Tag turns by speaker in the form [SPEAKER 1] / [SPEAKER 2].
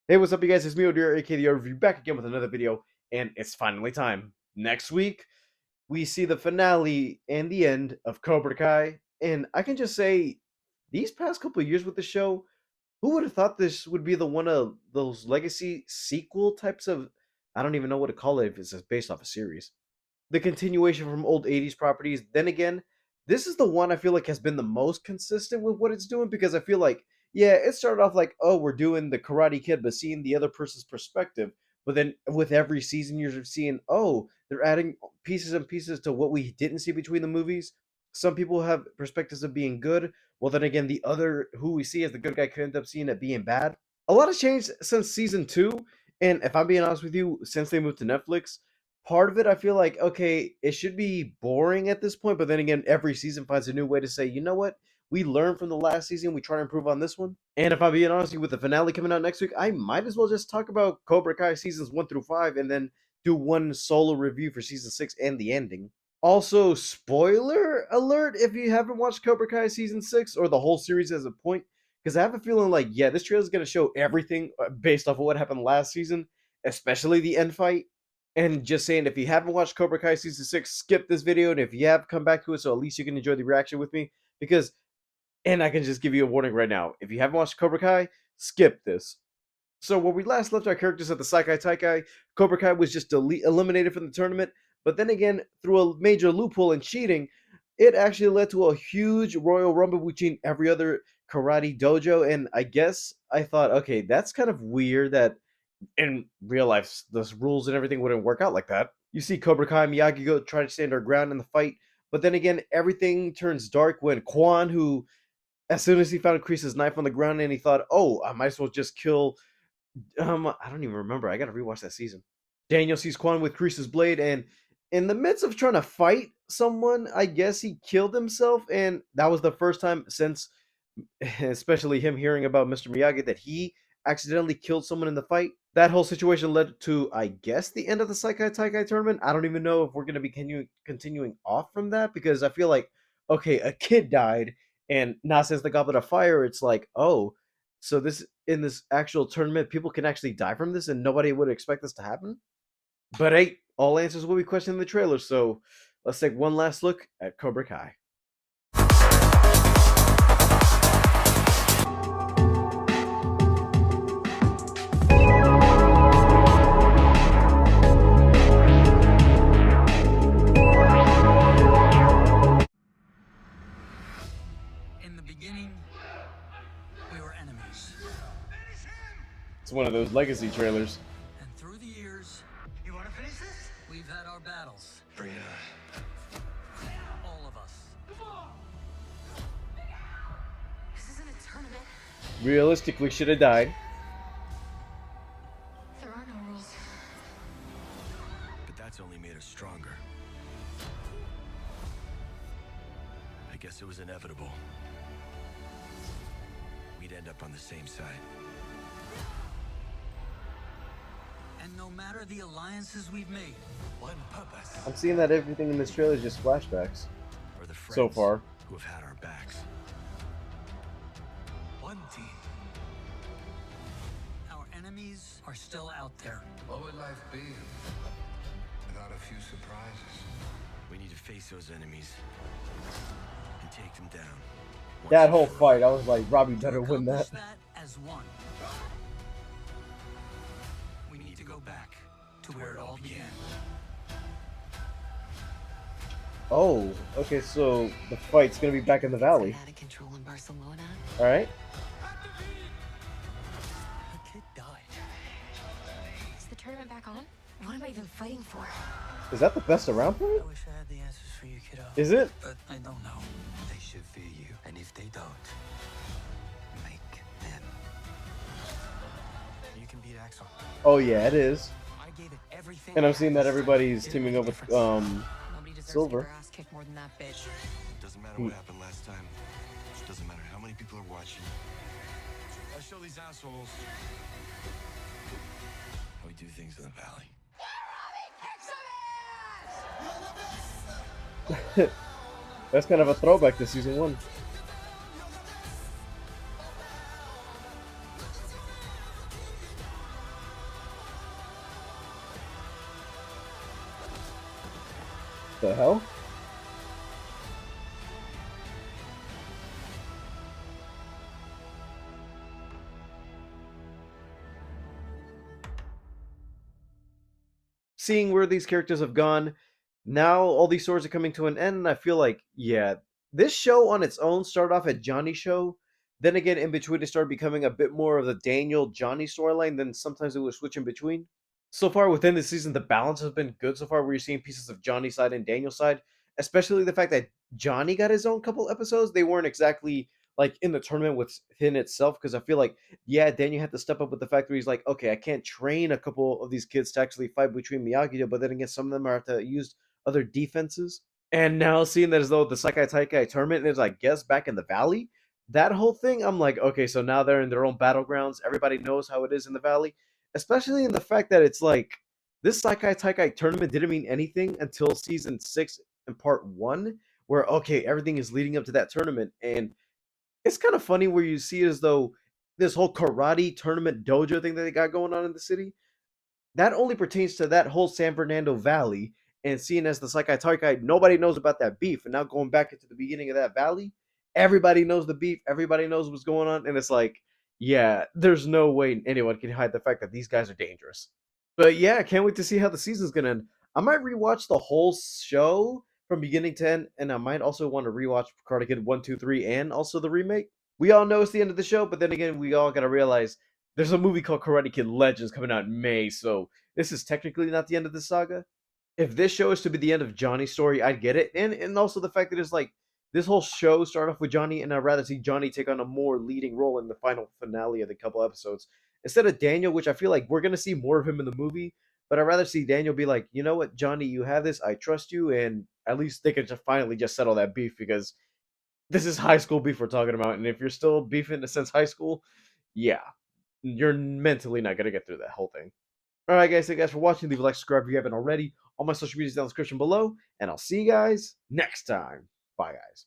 [SPEAKER 1] Hey, what's up, you guys? It's me, Odir, aka the Review, back again with another video, and it's finally time. Next week, we see the finale and the end of Cobra Kai, and I can just say, these past couple of years with the show, who would have thought this would be the one of those legacy sequel types of, I don't even know what to call it if it's based off a series. The continuation from old 80s properties. Then again, this is the one I feel like has been the most consistent with what it's doing because I feel like, yeah, it started off like, oh, we're doing the Karate Kid, but seeing the other person's perspective. But then with every season, you're seeing, oh, they're adding pieces and pieces to what we didn't see between the movies. Some people have perspectives of being good. Well, then again, the other who we see as the good guy could end up seeing it being bad. A lot has changed since season two. And if I'm being honest with you, since they moved to Netflix, part of it I feel like, okay, it should be boring at this point, but then again, every season finds a new way to say, you know what, we learned from the last season, we try to improve on this one. And if I'm being honest with you, with the finale coming out next week, I might as well just talk about Cobra Kai seasons 1 through 5 and then do one solo review for season 6 and the ending. Also, spoiler alert if you haven't watched Cobra Kai season 6 or the whole series as a point, because I have a feeling like, yeah, this trailer is going to show everything based off of what happened last season, especially the end fight. And just saying, if you haven't watched Cobra Kai season 6, skip this video. And if you have, come back to it so at least you can enjoy the reaction with me. Because, and I can just give you a warning right now. If you haven't watched Cobra Kai, skip this. So when we last left our characters at the Sakai Taikai, Cobra Kai was just eliminated from the tournament. But then again, through a major loophole and cheating, it actually led to a huge Royal Rumble between every other karate dojo. And I guess I thought, okay, that's kind of weird that in real life, the rules and everything wouldn't work out like that. You see Cobra Kai and Miyagi go try to stand their ground in the fight, but then again, everything turns dark when Quan, who, as soon as he found Kreese's knife on the ground, and he thought, oh, I might as well just kill. I don't even remember. I gotta rewatch that season. Daniel sees Quan with Kreese's blade, and in the midst of trying to fight someone, I guess he killed himself, and that was the first time since, especially him hearing about Mr. Miyagi, that he accidentally killed someone in the fight. That whole situation led to, I guess, the end of the Saikai Taikai tournament. I don't even know if we're going to be continuing off from that because I feel like, okay, a kid died, and not since the Goblet of Fire, it's like, oh, so this in this actual tournament, people can actually die from this, and nobody would expect this to happen. But hey, all answers will be questioned in the trailer, so let's take one last look at Cobra Kai.
[SPEAKER 2] In the beginning, we were enemies.
[SPEAKER 1] It's one of those legacy trailers.
[SPEAKER 2] And through the years,
[SPEAKER 3] You want to finish this?
[SPEAKER 2] we've had our battles.
[SPEAKER 3] Bring it on.
[SPEAKER 2] All of us.
[SPEAKER 4] This isn't a tournament.
[SPEAKER 1] Realistically, should have died.
[SPEAKER 4] There are no rules.
[SPEAKER 3] But that's only made us stronger. I guess it was inevitable. We'd end up on the same side.
[SPEAKER 2] And no matter the alliances we've made,
[SPEAKER 3] One purpose.
[SPEAKER 1] I'm seeing that everything in this trailer is just flashbacks.
[SPEAKER 3] For the friends
[SPEAKER 1] So far.
[SPEAKER 3] who have had our backs. One team.
[SPEAKER 2] our enemies are still out there.
[SPEAKER 5] What would life be without a few surprises?
[SPEAKER 3] We need to face those enemies and take them down. once
[SPEAKER 1] That
[SPEAKER 3] and
[SPEAKER 1] whole
[SPEAKER 3] for all.
[SPEAKER 1] fight, I was like, Robbie
[SPEAKER 2] To
[SPEAKER 1] better win that.
[SPEAKER 2] accomplish that as one, we need to go back to where it all began.
[SPEAKER 1] Oh, okay, so the fight's gonna be back in the valley.
[SPEAKER 4] Out of control in Barcelona.
[SPEAKER 1] Alright.
[SPEAKER 2] The kid died.
[SPEAKER 4] Is the tournament back on? What am I even fighting for?
[SPEAKER 1] Is that the best around point?
[SPEAKER 2] I wish I had the answers for you, kiddo.
[SPEAKER 1] Is it?
[SPEAKER 2] But I don't know.
[SPEAKER 5] They should fear you, and if they don't, make them. You can beat Axel.
[SPEAKER 1] Oh yeah, it is.
[SPEAKER 5] I gave it everything.
[SPEAKER 1] And
[SPEAKER 5] I
[SPEAKER 1] I'm seeing
[SPEAKER 5] had.
[SPEAKER 1] that everybody's
[SPEAKER 5] It
[SPEAKER 1] teaming
[SPEAKER 5] made a
[SPEAKER 1] up with
[SPEAKER 5] difference.
[SPEAKER 4] Nobody deserves
[SPEAKER 1] Silver.
[SPEAKER 4] to get their ass kicked more than that bitch.
[SPEAKER 3] Doesn't matter what happened last time. Doesn't matter how many people are watching. I'll show these assholes how we do things in the valley.
[SPEAKER 1] That's kind of a throwback to season 1. The hell? Seeing where these characters have gone, now all these stories are coming to an end, and I feel like, yeah, this show on its own started off at Johnny show. Then again, in between, it started becoming a bit more of the Daniel Johnny storyline. Then sometimes it would switch in between. So far within the season, the balance has been good so far. Where you're seeing pieces of Johnny's side and Daniel's side, especially the fact that Johnny got his own couple episodes. They weren't exactly like in the tournament within itself, because I feel like, yeah, Daniel had to step up with the fact that he's like, okay, I can't train a couple of these kids to actually fight between Miyagi, but then again, some of them are to use other defenses. And now seeing that as though the Sakai Taikai tournament is, I guess, back in the valley, that whole thing, I'm like, okay, so now they're in their own battlegrounds. Everybody knows how it is in the valley, especially in the fact that it's like this Sakai Taikai tournament didn't mean anything until season 6 and part 1, where okay, everything is leading up to that tournament. And it's kind of funny where you see it as though this whole karate tournament dojo thing that they got going on in the city, that only pertains to that whole San Fernando Valley. And seeing as the Sakai Taikai, nobody knows about that beef. And now going back into the beginning of that valley, everybody knows the beef. Everybody knows what's going on. And it's like, yeah, there's no way anyone can hide the fact that these guys are dangerous. But yeah, I can't wait to see how the season's gonna end. I might rewatch the whole show from beginning to end, and I might also want to rewatch Karate Kid 1, 2, 3, and also the remake. We all know it's the end of the show, but then again, we all gotta realize there's a movie called Karate Kid Legends coming out in May, so this is technically not the end of the saga. If this show is to be the end of Johnny's story, I'd get it. And also the fact that it's like this whole show started off with Johnny, and I'd rather see Johnny take on a more leading role in the final finale of the couple episodes instead of Daniel, which I feel like we're gonna see more of him in the movie. But I'd rather see Daniel be like, you know what, Johnny, you have this. I trust you, and at least they could just finally just settle that beef, because this is high school beef we're talking about, and if you're still beefing since high school, yeah, you're mentally not gonna get through that whole thing. All right, guys, thank you guys for watching. Leave a like, subscribe if you haven't already. All my social media is down in the description below, and I'll see you guys next time. Bye, guys.